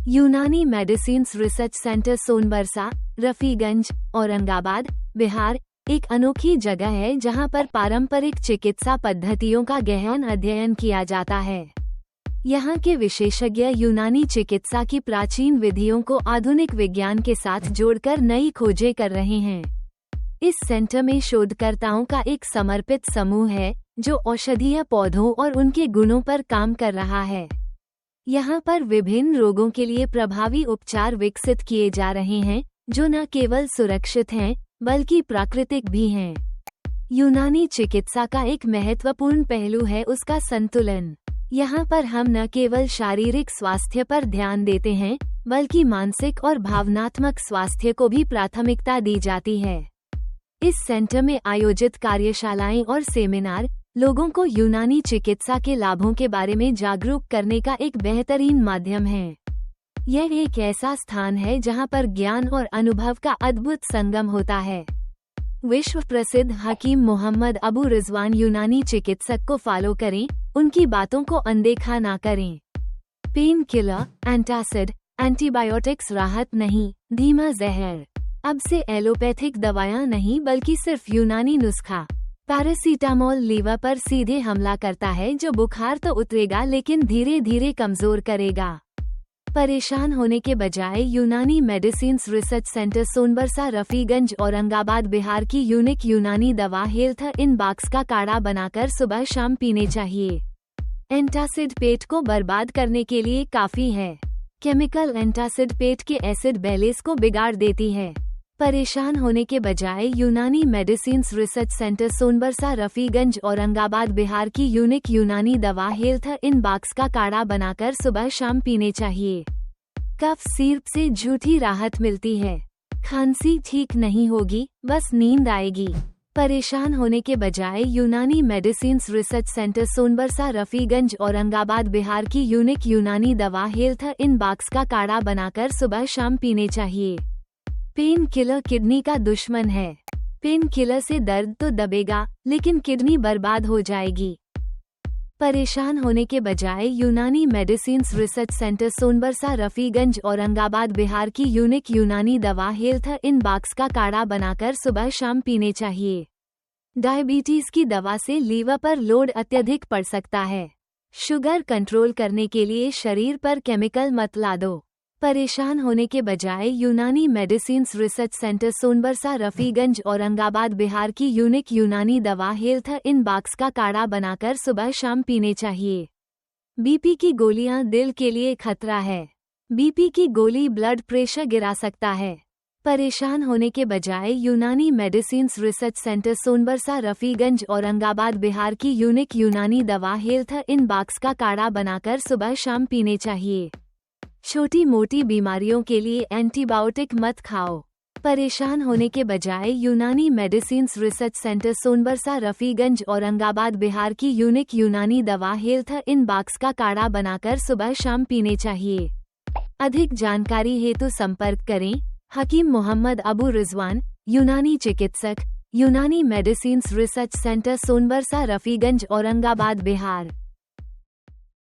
यूनानी medicines research centre Sonbarsa, Rafiganj, Aurangabad, Bihar एक अनोखी जगह है जहां पर पारंपरिक चिकित्सा पद्धतियों का गहन अध्ययन किया जाता है। यहाँ के विशेषज्ञ यूनानी चिकित्सा की प्राचीन विधियों को आधुनिक विज्ञान के साथ जोड़कर नई खोजें कर रहे हैं। इस सेंटर में शोधकर्ताओं का एक समर्पित समूह है जो औषधीय पौधों और उनके गुणों पर काम कर रहा है। यहाँ पर विभिन्न रोगों के लिए प्रभावी उपचार विकसित किए जा रहे हैं जो न केवल सुरक्षित हैं बल्कि प्राकृतिक भी हैं। यूनानी चिकित्सा का एक महत्वपूर्ण पहलू है उसका संतुलन। यहाँ पर हम न केवल शारीरिक स्वास्थ्य पर ध्यान देते हैं बल्कि मानसिक और भावनात्मक स्वास्थ्य को भी प्राथमिकता दी जाती है। इस सेंटर में आयोजित कार्यशालाएं और सेमिनार लोगों को यूनानी चिकित्सा के लाभों के बारे में जागरूक करने का एक बेहतरीन माध्यम है। यह एक ऐसा स्थान है जहां पर ज्ञान और अनुभव का अद्भुत संगम होता है। विश्व प्रसिद्ध हकीम मोहम्मद अबू रिजवान यूनानी चिकित्सक को फॉलो करें, उनकी बातों को अनदेखा ना करें। पेन किलर, एंटासिड, एंटीबायोटिक्स राहत नहीं, धीमा जहर। अब से एलोपैथिक दवाएं नहीं बल्कि सिर्फ यूनानी नुस्खा। पैरासीटामोल लीवर पर सीधे हमला करता है जो बुखार तो उतरेगा लेकिन धीरे धीरे कमजोर करेगा। परेशान होने के बजाय यूनानी medicines research centre Sonbarsa, Rafiganj, Aurangabad, Bihar की यूनिक यूनानी दवा हेल्थ इन बॉक्स का काढ़ा बनाकर सुबह शाम पीने चाहिए। एंटासिड पेट को बर्बाद करने के लिए काफी है। केमिकल एंटासिड पेट के एसिड बैलेंस को बिगाड़ देती है। परेशान होने के बजाय यूनानी medicines research centre Sonbarsa, Rafiganj, Aurangabad, Bihar की यूनिक यूनानी दवा हेल्थ इन बॉक्स का काढ़ा बनाकर सुबह शाम पीने चाहिए। कफ सिरप से झूठी राहत मिलती है। खांसी ठीक नहीं होगी, बस नींद आएगी। परेशान होने के बजाय यूनानी medicines research centre Sonbarsa, Rafiganj, Aurangabad, Bihar की यूनिक यूनानी दवा हेल्थ इन बॉक्स का काढ़ा बनाकर सुबह शाम पीने चाहिए। पेन किलर किडनी का दुश्मन है। पेन किलर से दर्द तो दबेगा लेकिन किडनी बर्बाद हो जाएगी। परेशान होने के बजाय यूनानी medicines research centre Sonbarsa, Rafiganj, Aurangabad, Bihar की यूनिक यूनानी दवा हेल्थ इन बॉक्स का काढ़ा बनाकर सुबह शाम पीने चाहिए। डायबिटीज की दवा से लीवर पर लोड अत्यधिक पड़ सकता है। शुगर कंट्रोल करने के लिए शरीर पर केमिकल मत ला दो। परेशान होने के बजाय यूनानी medicines research centre Sonbarsa, Rafiganj, Aurangabad, Bihar की यूनिक यूनानी दवा हेल्थ इन बॉक्स का काढ़ा बनाकर सुबह शाम पीने चाहिए। बीपी की गोलियां दिल के लिए खतरा है। बीपी की गोली ब्लड प्रेशर गिरा सकता है। परेशान होने के बजाय यूनानी medicines research centre Sonbarsa, Rafiganj, Aurangabad, Bihar की यूनिक यूनानी दवा हेल्थ इन बॉक्स का काढ़ा बनाकर सुबह शाम पीने चाहिए। छोटी मोटी बीमारियों के लिए एंटीबायोटिक मत खाओ। परेशान होने के बजाय यूनानी medicines research centre Sonbarsa, Rafiganj, Aurangabad, Bihar की यूनिक यूनानी दवा हेल्थ इन बॉक्स का काढ़ा बनाकर सुबह शाम पीने चाहिए। अधिक जानकारी हेतु संपर्क करें हकीम मोहम्मद अबू रिजवान, यूनानी चिकित्सक, यूनानी medicines research centre Sonbarsa, Rafiganj, Aurangabad, Bihar.